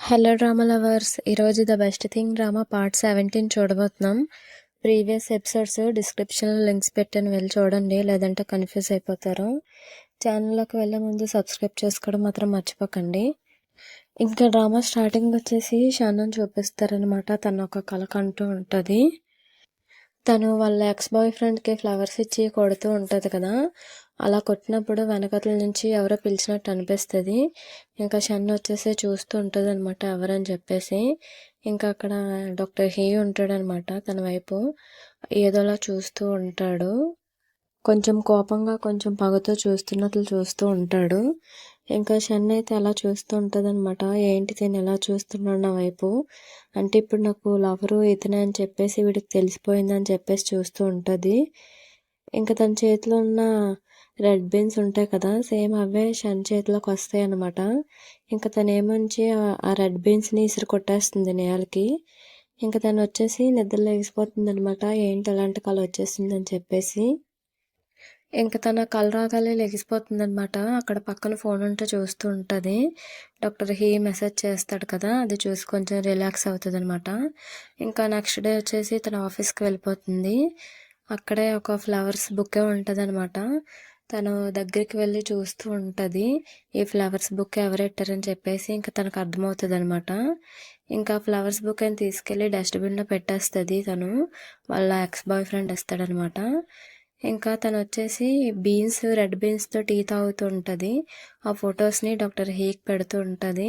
Hello drama lovers, ఈరోజు the best thing drama part 17 చూడబోతున్నాం. Previous episodes డిస్క్రిప్షన్లో links పెట్టాను, వెళ్ళి చూడండి, లేదంటే కన్ఫ్యూజ్ అయిపోతారు. ఛానల్లోకి వెళ్ళే ముందు సబ్స్క్రైబ్ చేసుకోవడం మాత్రం మర్చిపోకండి. ఇంకా డ్రామా స్టార్టింగ్ వచ్చేసి షానన్ చూపిస్తారనమాట. తను ఒక కల కంటూ ఉంటుంది. తను వాళ్ళ ఎక్స్ బాయ్ ఫ్రెండ్కి ఫ్లవర్స్ ఇచ్చి కొడుతూ ఉంటుంది కదా, అలా కొట్టినప్పుడు వెనకతల నుంచి ఎవరో పిలిచినట్టు అనిపిస్తుంది. ఇంకా షన్ వచ్చేసి చూస్తూ ఉంటుంది అనమాట ఎవరని చెప్పేసి. ఇంకా అక్కడ డాక్టర్ హీ ఉంటాడనమాట, తన వైపు ఏదోలా చూస్తూ ఉంటాడు. కొంచెం కోపంగా కొంచెం పగతో చూస్తున్నట్లు చూస్తూ ఉంటాడు. ఇంకా షన్ అయితే అలా చూస్తూ ఉంటుంది అనమాట. ఏంటి తిని ఎలా చూస్తున్నాడు నా వైపు, అంటే ఇప్పుడు నాకు లవరు ఇతనే అని చెప్పేసి వీడికి తెలిసిపోయిందని చెప్పేసి చూస్తూ ఉంటుంది. ఇంకా తన చేతిలో ఉన్న రెడ్ బీన్స్ ఉంటాయి కదా, సేమ్ అవే షన్ చేతిలోకి వస్తాయి అనమాట. ఇంకా తను ఏమంచి ఆ రెడ్ బీన్స్ని ఇసురు కొట్టేస్తుంది నేలకి. ఇంకా తను వచ్చేసి నిద్రలో ఎగిసిపోతుంది అనమాట. ఏంటి అలాంటి కళ వచ్చేసింది అని చెప్పేసి. ఇంకా తన కళ్ళు రాగానే లెగిసిపోతుంది అనమాట. అక్కడ పక్కన ఫోన్ ఉంటే చూస్తూ ఉంటుంది. డాక్టర్ హీ మెసేజ్ చేస్తాడు కదా, అది చూసి కొంచెం రిలాక్స్ అవుతుంది అనమాట. ఇంకా నెక్స్ట్ డే వచ్చేసి తన ఆఫీస్కి వెళ్ళిపోతుంది. అక్కడే ఒక ఫ్లవర్స్ బుక్కే ఉంటుంది అనమాట. తను దగ్గరికి వెళ్ళి చూస్తూ ఉంటుంది, ఈ ఫ్లవర్స్ బుక్ ఎవరెట్టారని చెప్పేసి. ఇంకా తనకు అర్థమవుతుంది అనమాట. ఇంకా ఫ్లవర్స్ బుక్ అని తీసుకెళ్ళి డస్ట్బిన్లో పెట్టేస్తుంది తను. వాళ్ళ ఎక్స్ బాయ్ ఫ్రెండ్ వస్తాడనమాట. ఇంకా తను వచ్చేసి రెడ్ బీన్స్తో టీ తాగుతూ ఉంటుంది. ఆ ఫొటోస్ని డాక్టర్ హీకి పెడుతూ ఉంటుంది.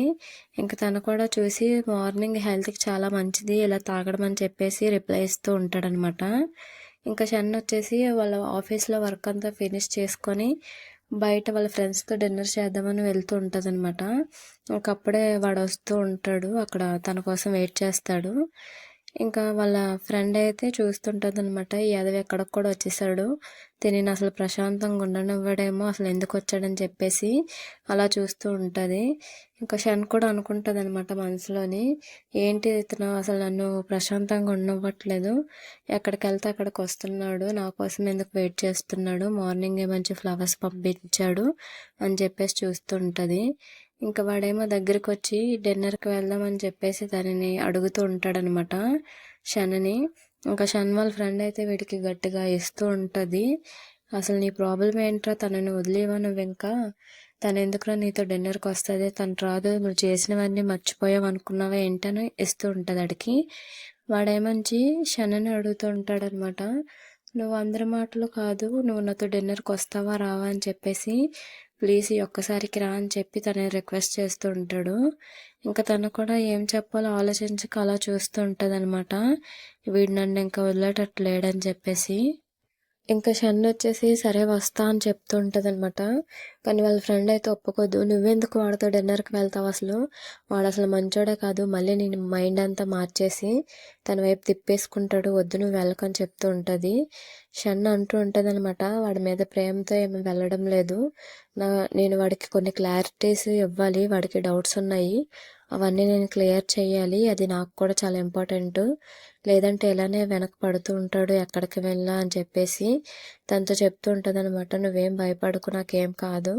ఇంకా తను కూడా చూసి మార్నింగ్ హెల్త్కి చాలా మంచిది ఇలా తాగడం అని చెప్పేసి రిప్లై ఇస్తూ ఉంటాడనమాట. ఇంకా షన్ వచ్చేసి వాళ్ళ ఆఫీస్లో వర్క్ అంతా ఫినిష్ చేసుకొని బయట వాళ్ళ ఫ్రెండ్స్తో డిన్నర్ చేద్దామని వెళ్తూ ఉంటుంది అనమాట. ఒకప్పుడే వాడు వస్తూ ఉంటాడు, అక్కడ తన కోసం వెయిట్ చేస్తాడు. ఇంకా వాళ్ళ ఫ్రెండ్ అయితే చూస్తుంటుంది అనమాట, ఈ యాదవ్ ఎక్కడికి కూడా వచ్చేసాడు, తిని అసలు ప్రశాంతంగా ఉండనివ్వడేమో, అసలు ఎందుకు వచ్చాడని చెప్పేసి అలా చూస్తూ ఉంటుంది. ఇంకా షన్ కూడా అనుకుంటుంది అనమాట మనసులోని, ఏంటి ఇతను అసలు నన్ను ప్రశాంతంగా ఉండనివ్వట్లేదు, ఎక్కడికి వెళ్తే అక్కడికి వస్తున్నాడు, నా కోసం ఎందుకు వెయిట్ చేస్తున్నాడు, మార్నింగే మంచి ఫ్లవర్స్ పంపించాడు అని చెప్పేసి చూస్తూ ఉంటుంది. ఇంకా వాడేమో దగ్గరికి వచ్చి డిన్నర్కి వెళ్దామని చెప్పేసి తనని అడుగుతూ ఉంటాడనమాట షన్ని. ఇంకా షన్ వాళ్ళ ఫ్రెండ్ అయితే వీడికి గట్టిగా ఇస్తూ ఉంటుంది, అసలు నీ ప్రాబ్లం ఏంట్రా, తనని వదిలేవా నువ్వు, ఇంకా తను ఎందుకురా నీతో డిన్నర్కి వస్తుంది, తను రాదు, నువ్వు చేసినవన్నీ మర్చిపోయావు అనుకున్నావా ఏంటని ఇస్తూ ఉంటుంది అడిగి. వాడేమంచి షన్ని అడుగుతూ ఉంటాడనమాట, నువ్వు అందరి మాటలు కాదు, నువ్వు నాతో డిన్నర్కి వస్తావా రావా అని చెప్పేసి, ప్లీజ్ ఈ ఒక్కసారికి రా అని చెప్పి తను రిక్వెస్ట్ చేస్తూ ఉంటాడు. ఇంకా తను కూడా ఏం చెప్పాలో ఆలోచించక అలా చూస్తూ ఉంటుంది అనమాట, వీడు నన్ను ఇంకా వదిలేటట్లేడని చెప్పేసి. ఇంకా షన్ వచ్చేసి సరే వస్తా అని చెప్తూ ఉంటుంది అనమాట. కానీ వాళ్ళ ఫ్రెండ్ అయితే ఒప్పుకోదు, నువ్వెందుకు వాడితో డిన్నర్కి వెళ్తావు, అసలు వాడు అసలు మంచోడే కాదు, మళ్ళీ నేను మైండ్ అంతా మార్చేసి తన వైపు తిప్పేసుకుంటాడు, వద్దు నువ్వు వెళ్ళకని చెప్తూ ఉంటుంది. షన్ అంటూ ఉంటుంది అనమాట, వాడి మీద ప్రేమతో ఏమి వెళ్ళడం లేదు, నేను వాడికి కొన్ని క్లారిటీస్ ఇవ్వాలి, వాడికి డౌట్స్ ఉన్నాయి, అవన్నీ నేను క్లియర్ చేయాలి, అది నాకు కూడా చాలా ఇంపార్టెంట్, లేదంటే ఇలానే వెనక పడుతూ ఉంటాడు ఎక్కడికి వెళ్ళా అని చెప్పేసి తనతో చెప్తూ ఉంటుంది అనమాట. నువ్వేం భయపడకు, నాకేం కాదు,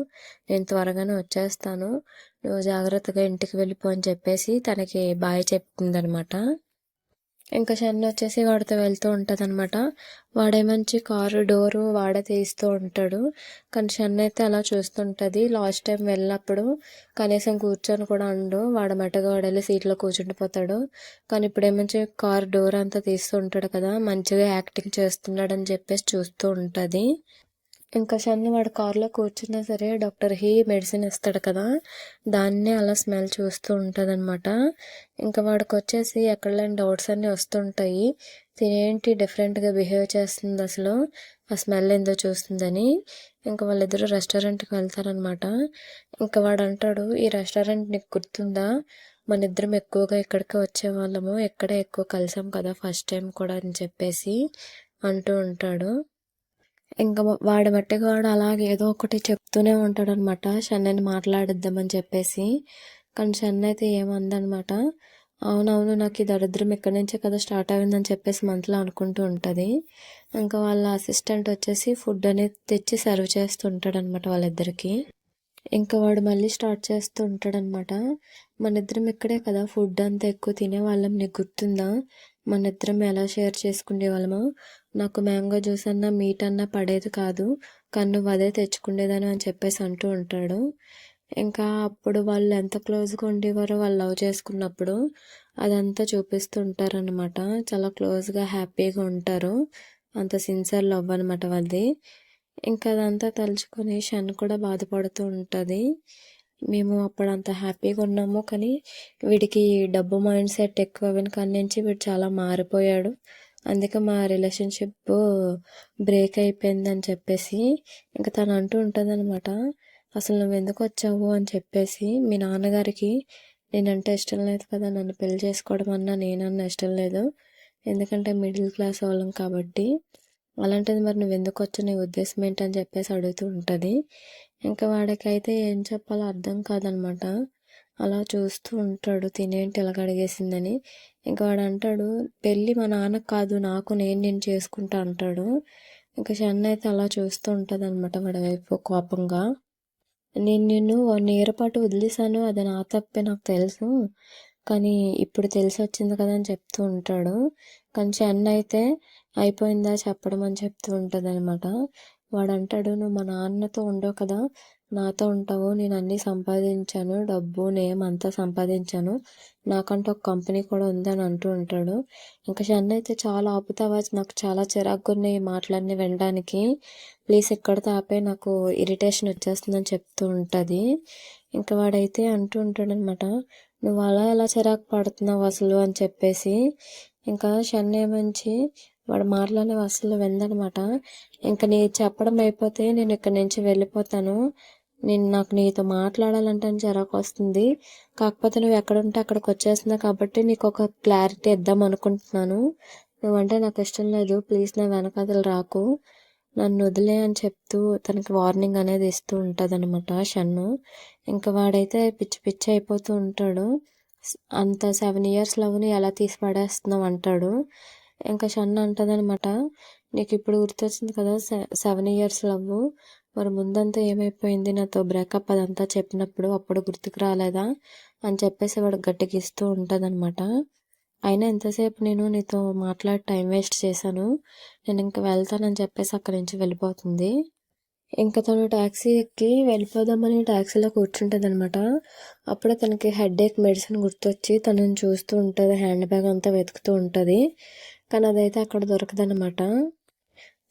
నేను త్వరగానే వచ్చేస్తాను, నువ్వు జాగ్రత్తగా ఇంటికి వెళ్ళిపో అని చెప్పేసి తనకి బాయ్ చెప్తుందనమాట. ఇంకా షన్ వచ్చేసి వాడితో వెళ్తూ ఉంటుంది అనమాట. వాడే మంచి కారు డోరు వాడే తీస్తూ ఉంటాడు. కానీ షన్ అయితే అలా చూస్తుంటుంది. లాస్ట్ టైం వెళ్ళినప్పుడు కనీసం కూర్చొని కూడా ఉండు, వాడు మెట్టగా వాడేళ్ళి సీట్లో కూర్చుండిపోతాడు. కానీ ఇప్పుడు ఏమంచి కారు డోర్ అంతా తీస్తూ ఉంటాడు కదా, మంచిగా యాక్టింగ్ చేస్తున్నాడని చెప్పేసి చూస్తూ ఉంటుంది. ఇంకా షన్ని వాడు కారులో కూర్చున్నా సరే డాక్టర్ హీ మెడిసిన్ ఇస్తాడు కదా, దాన్నే అలా స్మెల్ చూస్తూ ఉంటుంది అనమాట. ఇంకా వాడికి వచ్చేసి ఎక్కడ లేని డౌట్స్ అన్నీ వస్తుంటాయి, తినేంటి డిఫరెంట్గా బిహేవ్ చేస్తుంది, అసలు ఆ స్మెల్ ఏందో చూస్తుందని. ఇంకా వాళ్ళిద్దరూ రెస్టారెంట్కి వెళ్తారనమాట. ఇంకా వాడు అంటాడు, ఈ రెస్టారెంట్ నీకు గుర్తుందా, మన ఇద్దరం ఎక్కువగా ఇక్కడికే వచ్చేవాళ్ళము, ఇక్కడే ఎక్కువ కలిసాం కదా ఫస్ట్ టైం కూడా అని చెప్పేసి అంటూ ఉంటాడు. ఇంకా వాడి మట్టిగా వాడు అలాగే ఏదో ఒకటి చెప్తూనే ఉంటాడు అనమాట షన్నని మాట్లాడిద్దామని చెప్పేసి. కానీ షన్న అయితే ఏమందనమాట, అవునవును నాకు ఈ దరిద్రం ఇక్కడి నుంచే కదా స్టార్ట్ అయిందని చెప్పేసి మనసులో అనుకుంటూ ఉంటుంది. ఇంకా వాళ్ళ అసిస్టెంట్ వచ్చేసి ఫుడ్ అనేది తెచ్చి సర్వ్ చేస్తుంటాడు అనమాట వాళ్ళిద్దరికి. ఇంకా వాడు మళ్ళీ స్టార్ట్ చేస్తూ ఉంటాడనమాట. మనిద్దరం ఇక్కడే కదా ఫుడ్ అంతా ఎక్కువ తినేవాళ్ళం, నీకు గుర్తుందా? మనిద్దరం ఎలా షేర్ చేసుకునేవాళ్ళమో. నాకు మ్యాంగో జ్యూస్ అన్నా మీట్ అన్నా పడేది కాదు, కానీ నువ్వు అదే తెచ్చుకునేదాన్ని అని చెప్పేసి అంటూ ఉంటాడు. ఇంకా అప్పుడు వాళ్ళు ఎంత క్లోజ్గా ఉండేవారో వాళ్ళు లవ్ చేసుకున్నప్పుడు అదంతా చూపిస్తూ ఉంటారనమాట. చాలా క్లోజ్గా హ్యాపీగా ఉంటారు. అంత సిన్సియర్ లవ్ అనమాట వాళ్ళది. ఇంకా అదంతా తలుచుకొని షన్ కూడా బాధపడుతూ ఉంటుంది. మేము అప్పుడు అంత హ్యాపీగా ఉన్నాము, కానీ వీడికి డబ్బు మైండ్ సెట్ ఎక్కువ అవ్వని కాడి నుంచి వీడు చాలా మారిపోయాడు, అందుకే మా రిలేషన్షిప్ బ్రేక్ అయిపోయిందని చెప్పేసి ఇంకా తను అంటూ ఉంటుంది అనమాట. అసలు నువ్వు ఎందుకు వచ్చావు అని చెప్పేసి, మీ నాన్నగారికి నేనంటే ఇష్టం లేదు కదా, నన్ను పెళ్లి చేసుకోవడం అన్నా నేనన్నా ఇష్టం లేదు, ఎందుకంటే మిడిల్ క్లాస్ వాళ్ళం కాబట్టి. అలాంటిది మరి నువ్వు ఎందుకు వచ్చావు, నీ ఉద్దేశం ఏంటని చెప్పేసి అడుగుతూ ఉంటుంది. ఇంకా వాడికైతే ఏం చెప్పాలో అర్థం కాదనమాట. అలా చూస్తూ ఉంటాడు, తినేంటి ఇలాగ అడిగేసిందని. ఇంకా వాడు అంటాడు, పెళ్ళి మా నాన్నకు కాదు నాకు, నేను చేసుకుంటా అంటాడు. ఇంకా షన్న అయితే అలా చూస్తూ ఉంటుంది అనమాట వాడి వైపు కోపంగా. నేను నిన్ను 1 ఇయర్ పాటు వదిలేసాను, అది నా తప్పే నాకు తెలుసు, కానీ ఇప్పుడు తెలిసి వచ్చింది కదా అని చెప్తూ ఉంటాడు. కానీ చెన్న అయితే అయిపోయిందా చెప్పడం అని చెప్తూ ఉంటుంది అనమాట. వాడు అంటాడు, నువ్వు మా నాన్నతో ఉండవు కదా, నాతో ఉంటావు, నేను అన్నీ సంపాదించాను, డబ్బు నేమ్ అంతా సంపాదించాను, నాకంటూ ఒక కంపెనీ కూడా ఉందని అంటూ ఉంటాడు. ఇంకా చెన్న అయితే చాలా ఆపుతావా, నాకు చాలా చిరాకుగా ఉన్నాయి ఈ మాటలన్నీ వినడానికి, ప్లీజ్ ఎక్కడితో ఆపే, నాకు ఇరిటేషన్ వచ్చేస్తుందని చెప్తూ ఉంటుంది. ఇంకా వాడైతే అంటూ ఉంటాడనమాట, నువ్వు అలా ఎలా చిరాకు పడుతున్నావు అసలు అని చెప్పేసి. ఇంకా షన్ ఏమంచి వాడు మాటలనేవి అసలు విందనమాట. ఇంకా నీ చెప్పడం అయిపోతే నేను ఇక్కడి నుంచి వెళ్ళిపోతాను, నాకు నీతో మాట్లాడాలంటే చిరాకు వస్తుంది, కాకపోతే నువ్వు ఎక్కడుంటే అక్కడికి వచ్చేస్తున్నావు కాబట్టి నీకు ఒక క్లారిటీ ఇద్దాం అనుకుంటున్నాను, నువ్వంటే నాకు ఇష్టం లేదు, ప్లీజ్ నా వెనకాతలు రాకు, నన్ను వదిలే అని చెప్తూ తనకి వార్నింగ్ అనేది ఇస్తూ ఉంటుంది అనమాట షన్ను. ఇంకా వాడైతే పిచ్చి పిచ్చి అయిపోతూ ఉంటాడు. అంత 7 ఇయర్స్ లవ్ని ఎలా తీసి పడేస్తున్నావు అంటాడు. ఇంకా షన్ను అంటదనమాట, నీకు ఇప్పుడు గుర్తొచ్చింది కదా 7 ఇయర్స్ లవ్, మరి ముందంతా ఏమైపోయింది, నాతో బ్రేకప్ అదంతా చెప్పినప్పుడు అప్పుడు గుర్తుకు రాలేదా అని చెప్పేసి వాడు గట్టిగిస్తూ ఉంటుందన్నమాట. అయినా ఎంతసేపు నేను నీతో మాట్లాడి టైం వేస్ట్ చేశాను, నేను ఇంక వెళ్తానని చెప్పేసి అక్కడి నుంచి వెళ్ళిపోతుంది. ఇంకా తను ట్యాక్సీ ఎక్కి వెళ్ళిపోదామని ట్యాక్సీలో కూర్చుంటుంది అనమాట. అప్పుడే తనకి హెడేక్ మెడిసిన్ గుర్తొచ్చి తనని చూస్తూ ఉంటుంది, హ్యాండ్ బ్యాగ్ అంతా వెతుకుతూ ఉంటుంది, కానీ అదైతే అక్కడ దొరకదనమాట.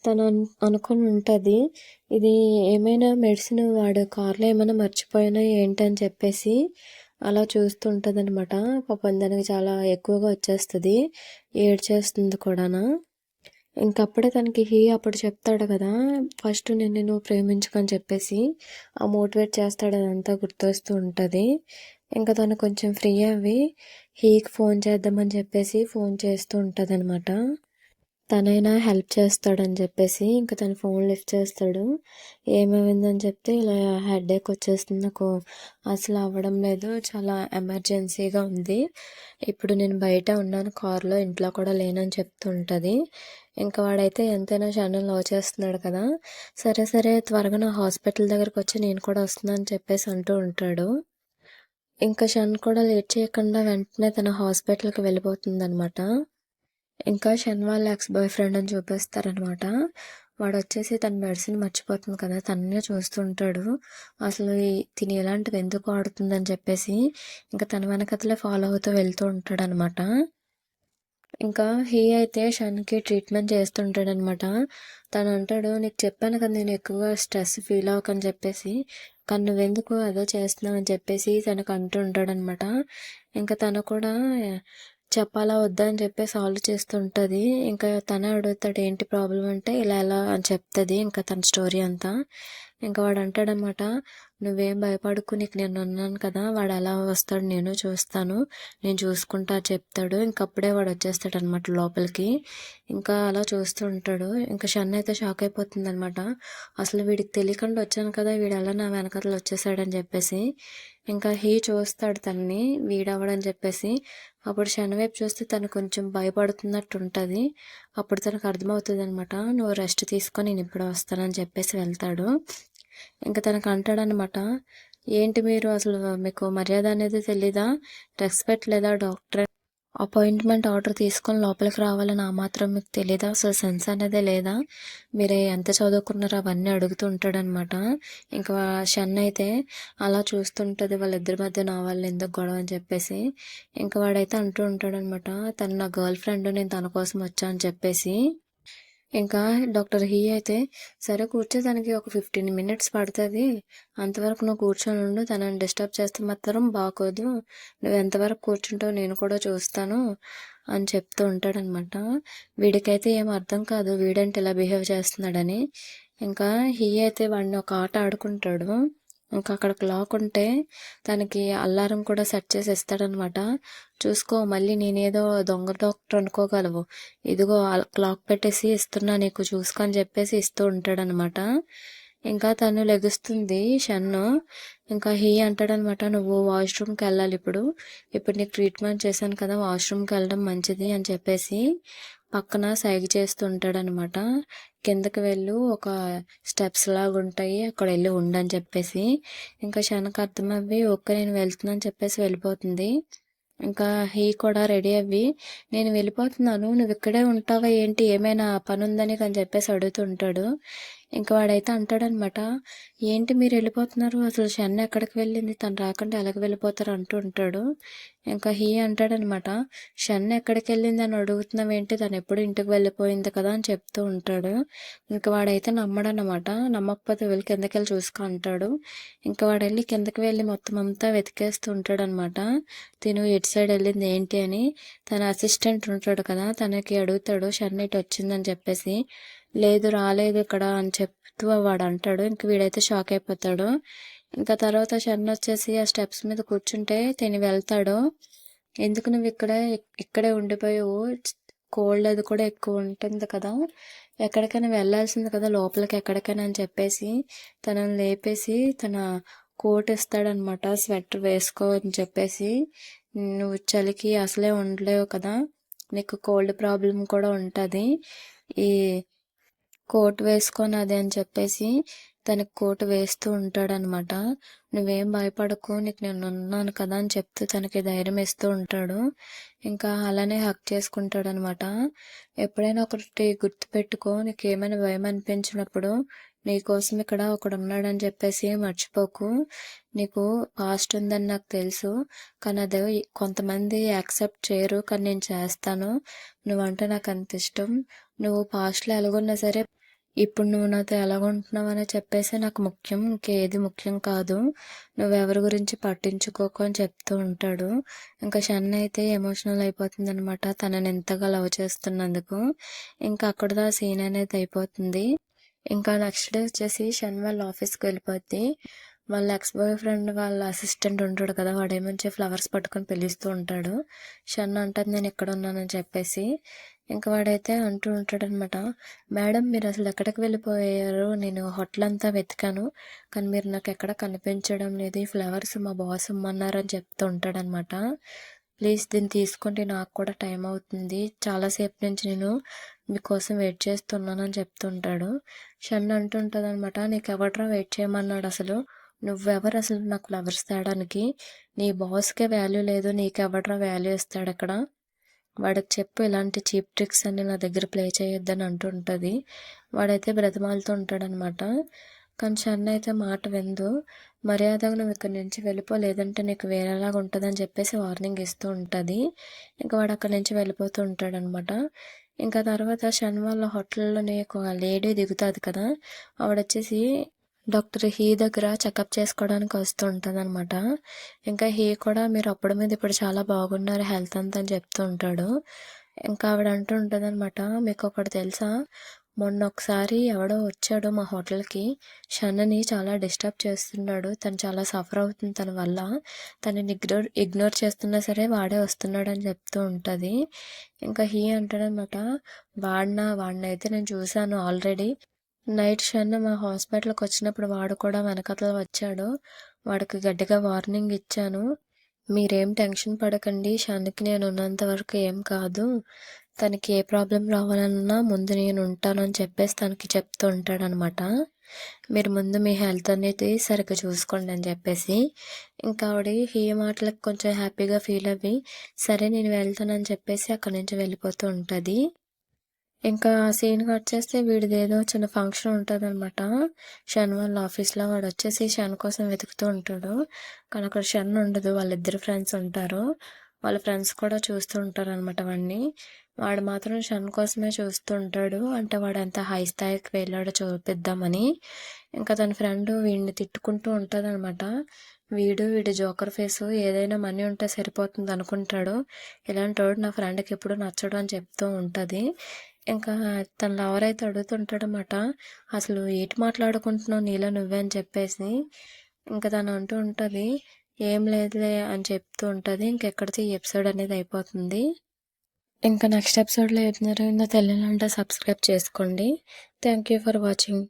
తను అనుకుని ఉంటుంది, ఇది ఏమైనా మెడిసిన్ వాడు కార్లో ఏమైనా మర్చిపోయినా ఏంటని చెప్పేసి అలా చూస్తూ ఉంటుంది అనమాట. పాపం దానికి చాలా ఎక్కువగా వచ్చేస్తుంది, ఏడ్చేస్తుంది కూడానా. ఇంకప్పుడే తనకి అప్పుడు చెప్తాడు కదా, ఫస్ట్ నిన్ను ప్రేమించుకొని చెప్పేసి ఆ మోటివేట్ చేస్తాడు, అదంతా గుర్తొస్తూ ఉంటుంది. ఇంకా తను కొంచెం ఫ్రీ అవి హీకి ఫోన్ చేద్దామని చెప్పేసి ఫోన్ చేస్తూ ఉంటుంది అనమాట. తనైనా హెల్ప్ చేస్తాడని చెప్పేసి ఇంకా తను ఫోన్ లిఫ్ట్ చేస్తాడు. ఏమైందని చెప్తే, ఇలా హెడేక్ వచ్చేస్తుంది, నాకు అసలు అవ్వడం లేదు, చాలా ఎమర్జెన్సీగా ఉంది, ఇప్పుడు నేను బయట ఉన్నాను కార్లో, ఇంట్లో కూడా లేనని చెప్తూ ఉంటుంది. ఇంకా వాడైతే ఎంతైనా షన్ను లవ్ చేస్తున్నాడు కదా, సరే సరే త్వరగా నా హాస్పిటల్ దగ్గరకు వచ్చి నేను కూడా వస్తున్నాను అని చెప్పేసి అంటూ ఉంటాడు. ఇంకా షన్ కూడా లేట్ చేయకుండా వెంటనే తన హాస్పిటల్కి వెళ్ళిపోతుంది అనమాట. ఇంకా షన్ వాళ్ళ ఎక్స్ బాయ్ ఫ్రెండ్ అని చూపిస్తారనమాట. వాడు వచ్చేసి తన మెడిసిన్ మర్చిపోతుంది కదా, తననే చూస్తుంటాడు, అసలు తిని ఎలాంటివి ఎందుకు ఆడుతుందని చెప్పేసి ఇంకా తన వెనకతలే ఫాలో అవుతూ వెళ్తూ ఉంటాడనమాట. ఇంకా అయితే షన్కి ట్రీట్మెంట్ చేస్తుంటాడనమాట. తను అంటాడు, నీకు చెప్పాను కదా నేను ఎక్కువగా స్ట్రెస్ ఫీల్ అవ్వకని చెప్పేసి, కానీ నువ్వెందుకు అదే చేస్తున్నావు అని చెప్పేసి తనకు అంటూ ఉంటాడనమాట. ఇంకా తను కూడా చెప్పాలా వద్దా అని చెప్పేసి ఆలోచిస్తుంటుంది. ఇంకా తనే అడుగుతాడు, ఏంటి ప్రాబ్లం అంటే ఇలా ఎలా అని చెప్తుంది ఇంకా తన స్టోరీ అంతా. ఇంకా వాడు అంటాడనమాట, నువ్వేం భయపడకు, నీకు నేను ఉన్నాను కదా, వాడు ఎలా వస్తాడు నేను చూస్తాను, నేను చూసుకుంటా చెప్తాడు. ఇంకప్పుడే వాడు వచ్చేస్తాడు అనమాట లోపలికి. ఇంకా అలా చూస్తూ ఉంటాడు. ఇంకా షన్ అయితే షాక్ అయిపోతుంది అనమాట, అసలు వీడికి తెలియకుండా వచ్చాను కదా, వీడు ఎలా నా వెనకాతలు వచ్చేసాడని చెప్పేసి. ఇంకా చూస్తాడు తనని వీడవడని చెప్పేసి. అప్పుడు షన్ వైపు చూస్తే తను కొంచెం భయపడుతున్నట్టు ఉంటుంది. అప్పుడు తనకు అర్థమవుతుంది అనమాట, నువ్వు రెస్ట్ తీసుకొని నేను ఇప్పుడు వస్తానని చెప్పేసి వెళ్తాడు. ఇంకా తనకు అంటాడనమాట, ఏంటి మీరు అసలు మీకు మర్యాద అనేది తెలీదా? రెస్పెక్ట్ లేదా? డాక్టర్ అపాయింట్మెంట్ ఆర్డర్ తీసుకొని లోపలికి రావాలని ఆ మాత్రం మీకు తెలీదా? అసలు సెన్స్ అనేదే లేదా? మీరు ఎంత చదువుకున్నారో అవన్నీ అడుగుతూ ఉంటాడనమాట. ఇంకా షన్ అయితే అలా చూస్తుంటుంది వాళ్ళిద్దరి మధ్య నా వాళ్ళు ఎందుకు గొడవ అని చెప్పేసి. ఇంకా వాడైతే అంటూ ఉంటాడనమాట, తను నా గర్ల్ ఫ్రెండ్, నేను తన కోసం వచ్చా అని చెప్పేసి. ఇంకా డాక్టర్ హీ అయితే, సరే కూర్చోదానికి ఒక 15 మినిట్స్ పడుతుంది, అంతవరకు నువ్వు కూర్చొని ఉండు, తనని డిస్టర్బ్ చేస్తే మాత్రం బాగోదు, నువ్వు ఎంతవరకు కూర్చుంటావు నేను కూడా చూస్తాను అని చెప్తూ ఉంటాడనమాట. వీడికైతే ఏం అర్థం కాదు వీడంటే ఇలా బిహేవ్ చేస్తున్నాడని. ఇంకా హీ అయితే వాడిని ఒక ఆట ఆడుకుంటాడు. ఇంకా అక్కడ క్లాక్ ఉంటే తనకి అల్లారం కూడా సెట్ చేసి ఇస్తాడనమాట. చూసుకో మళ్ళీ నేనేదో దొంగ డాక్టర్ అనుకోగలవు, ఇదిగో క్లాక్ పెట్టేసి ఇస్తున్నా నీకు చూసుకో అని చెప్పేసి ఇస్తూ ఉంటాడనమాట. ఇంకా తను లెగుస్తుంది షన్ను. ఇంకా హీ అంటాడనమాట, నువ్వు వాష్రూమ్కి వెళ్ళాలి ఇప్పుడు నీకు ట్రీట్మెంట్ చేశాను కదా, వాష్రూమ్కి వెళ్ళడం మంచిది అని చెప్పేసి పక్కన సైగ చేస్తూ ఉంటాడనమాట. కిందకి వెళ్ళు, ఒక స్టెప్స్ లాగా ఉంటాయి అక్కడ వెళ్ళి ఉండని చెప్పేసి. ఇంకా షన్కి అర్థమవ్వి ఓకే నేను వెళ్తున్నాను చెప్పేసి వెళ్ళిపోతుంది. ఇంకా హీ కూడా రెడీ అవ్వి, నేను వెళ్ళిపోతున్నాను నువ్వు ఇక్కడే ఉంటావా ఏంటి, ఏమైనా పని ఉందని అని చెప్పేసి అడుగుతుంటాడు. ఇంకా వాడైతే అంటాడనమాట, ఏంటి మీరు వెళ్ళిపోతున్నారు, అసలు షన్ ఎక్కడికి వెళ్ళింది, తను రాకుండా ఎలాగ వెళ్ళిపోతారు అంటూ ఉంటాడు. ఇంకా హీ అంటాడనమాట, షన్ ఎక్కడికి వెళ్ళింది అని అడుగుతున్నావు ఏంటి, తను ఎప్పుడు ఇంటికి వెళ్ళిపోయింది కదా అని చెప్తూ ఉంటాడు. ఇంకా వాడైతే నమ్మడనమాట. నమ్మకపోతే వెళ్ళి కిందకి వెళ్ళి చూసుకో అంటాడు. ఇంకా వాడు వెళ్ళి కిందకి వెళ్ళి మొత్తం అంతా వెతికేస్తూ ఉంటాడనమాట. తిను ఎటు సైడ్ వెళ్ళింది ఏంటి అని. తన అసిస్టెంట్ ఉంటాడు కదా, తనకి అడుగుతాడు షన్ ఇటు వచ్చిందని చెప్పేసి. లేదు రాలేదు ఇక్కడ అని చెప్తూ వాడు అంటాడు. ఇంక వీడైతే షాక్ అయిపోతాడు. ఇంకా తర్వాత షన్ వచ్చేసి ఆ స్టెప్స్ మీద కూర్చుంటే తిని వెళ్తాడు. ఎందుకు నువ్వు ఇక్కడే ఉండిపోయావు, కోల్డ్ అది కూడా ఎక్కువ ఉంటుంది కదా, ఎక్కడికైనా వెళ్ళాల్సింది కదా లోపలికి ఎక్కడికైనా అని చెప్పేసి తనని లేపేసి తన కోట్ ఇస్తాడనమాట, స్వెటర్ వేసుకో అని చెప్పేసి. నువ్వు చలికి అసలే ఉండలేవు కదా, నీకు కోల్డ్ ప్రాబ్లం కూడా ఉంటుంది, ఈ కోట్ వేసుకొని అది అని చెప్పేసి తనకి కోటు వేస్తూ ఉంటాడనమాట. నువ్వేం భయపడకు, నీకు నేను ఉన్నాను కదా అని చెప్తూ తనకి ధైర్యం ఇస్తూ ఉంటాడు. ఇంకా అలానే హక్ చేసుకుంటాడనమాట. ఎప్పుడైనా ఒకటి గుర్తుపెట్టుకో, నీకు ఏమైనా భయం అనిపించినప్పుడు నీకోసం ఇక్కడ ఒకడు ఉన్నాడని చెప్పేసి మర్చిపోకు. నీకు పాస్ట్ ఉందని నాకు తెలుసు, కానీ అది కొంతమంది యాక్సెప్ట్ చేయరు, కానీ నేను చేస్తాను, నువ్వంటే నాకు అంత ఇష్టం, నువ్వు పాస్ట్లో ఎలాగున్నా సరే ఇప్పుడు నువ్వు నాతో ఎలాగుంటున్నావు అని చెప్పేసి నాకు ముఖ్యం, ఇంకేది ముఖ్యం కాదు, నువ్వెవరి గురించి పట్టించుకోకు అని చెప్తూ ఉంటాడు. ఇంకా షన్ అయితే ఎమోషనల్ అయిపోతుంది అనమాట, తనని ఎంతగా లవ్ చేస్తున్నందుకు. ఇంకా అక్కడతో ఆ సీన్ అనేది అయిపోతుంది. ఇంకా నెక్స్ట్ డే వచ్చేసి షన్ వాళ్ళ ఆఫీస్కి వెళ్ళిపోద్ది. వాళ్ళ ఎక్స్ బాయ్ ఫ్రెండ్ వాళ్ళ అసిస్టెంట్ ఉంటాడు కదా, వాడేమంచి ఫ్లవర్స్ పట్టుకొని పిలుస్తూ ఉంటాడు. షన్ అంటుంది నేను ఇక్కడ ఉన్నానని చెప్పేసి. ఇంకా వాడైతే అంటూ ఉంటాడనమాట, మేడం మీరు అసలు ఎక్కడికి వెళ్ళిపోయారు, నేను హోటల్ అంతా వెతికాను కానీ మీరు నాకు ఎక్కడ కనిపించడం లేదు, ఈ ఫ్లవర్స్ మా బాస్ ఇమ్మన్నారని చెప్తూ ఉంటాడనమాట. ప్లీజ్ దీన్ని తీసుకోండి, నాకు కూడా టైం అవుతుంది, చాలాసేపు నుంచి నేను మీకోసం వెయిట్ చేస్తున్నానని చెప్తుంటాడు. షన్ అంటుంటుంది అనమాట, నీకు ఎవడరా వెయిట్ చేయమన్నాడు, అసలు నువ్వెవరు అసలు నాకు ఫ్లవర్స్ తేడానికి, నీ బాస్కే వాల్యూ లేదు, నీకెవడరా వాల్యూ ఇస్తాడు అక్కడ, వాడికి చెప్పు ఇలాంటి చీప్ ట్రిక్స్ అన్ని నా దగ్గర ప్లే చేయొద్దని అంటుంటుంది. వాడైతే బ్రతిమాలుతూ ఉంటాడనమాట. కానీ షన్ అయితే మాట విందు, మర్యాదగా నువ్వు ఇక్కడి నుంచి వెళ్ళిపో, లేదంటే నీకు వేరేలాగా ఉంటుందని చెప్పేసి వార్నింగ్ ఇస్తూ ఉంటుంది. ఇంకా వాడు అక్కడి నుంచి వెళ్ళిపోతూ ఉంటాడనమాట. ఇంకా తర్వాత షన్ వాళ్ళ హోటల్లోనే ఒక లేడీ దిగుతుంది కదా, ఆవిడొచ్చేసి డాక్టర్ హీ దగ్గర చెకప్ చేసుకోవడానికి వస్తూ ఉంటుంది అనమాట. ఇంకా హీ కూడా మీరు అప్పుడు మీద ఇప్పుడు చాలా బాగున్నారు హెల్త్ అంతా అని చెప్తూ ఉంటాడు. ఇంకా ఆవిడ అంటూ ఉంటుంది అనమాట, మీకు ఒకటి తెలుసా, మొన్న ఒకసారి ఎవడో వచ్చాడు మా హోటల్కి, షన్నని చాలా డిస్టర్బ్ చేస్తున్నాడు, తను చాలా సఫర్ అవుతుంది తన వల్ల, తనని ఇగ్నోర్ చేస్తున్నా సరే వాడే వస్తున్నాడు అని చెప్తూ ఉంటుంది. ఇంకా హీ అంటాడనమాట, వాడినైతే నేను చూశాను ఆల్రెడీ, నైట్ షన్ మా హాస్పిటల్కి వచ్చినప్పుడు వాడు కూడా వెనకతల వచ్చాడు, వాడికి గట్టిగా వార్నింగ్ ఇచ్చాను, మీరేం టెన్షన్ పడకండి, షన్కి నేను ఉన్నంత వరకు ఏం కాదు, తనకి ఏ ప్రాబ్లం రావాలన్నా ముందు నేను ఉంటానని చెప్పేసి తనకి చెప్తూ ఉంటాడనమాట. మీరు ముందు మీ హెల్త్ అనేది సరిగ్గా చూసుకోండి అని చెప్పేసి. ఇంకా ఆవిడ ఈ మాటలకు కొంచెం హ్యాపీగా ఫీల్ అవ్వి, సరే నేను వెళ్తానని చెప్పేసి అక్కడి నుంచి వెళ్ళిపోతూ ఉంటుంది. ఇంకా సీన్ కట్ చేస్తే వీడిదేదో చిన్న ఫంక్షన్ ఉంటదనమాట. షన్ వాళ్ళ ఆఫీస్‌లో వాడొచ్చేసి షన్ కోసం వెతుకుతూ ఉంటాడు. కానీ అక్కడ షన్ ఉండదు. వాళ్ళిద్దరు ఫ్రెండ్స్ ఉంటారు. వాళ్ళ ఫ్రెండ్స్ కూడా చూస్తూ ఉంటారనమాట వాడిని. వాడు మాత్రం షన్ కోసమే చూస్తూ ఉంటాడు. అంటే వాడెంత హై స్థాయికి వెళ్ళాడో చూపిద్దామని. ఇంకా తన ఫ్రెండ్ వీడిని తిట్టుకుంటూ ఉంటదనమాట. వీడి జోకర్ ఫేసు ఏదైనా మనీ ఉంటే సరిపోతుంది అనుకుంటాడు. ఇలాంటోడు నా ఫ్రెండ్‌కి ఎప్పుడు నచ్చడు అని చెప్తూ ఉంటది. ఇంకా తన లవర్ అయితే అడుగుతుంటాడనమాట. అసలు ఏటి మాట్లాడుకుంటున్నావు నీలో నువ్వే అని చెప్పేసి. ఇంకా తను అంటూ ఉంటుంది, ఏం లేదులే అని చెప్తూ ఉంటుంది. ఇంకెక్కడితో ఈ ఎపిసోడ్ అనేది అయిపోతుంది. ఇంకా నెక్స్ట్ ఎపిసోడ్లో ఏం జరిగిందో తెలియాలంటే సబ్స్క్రైబ్ చేసుకోండి. Thank you for watching.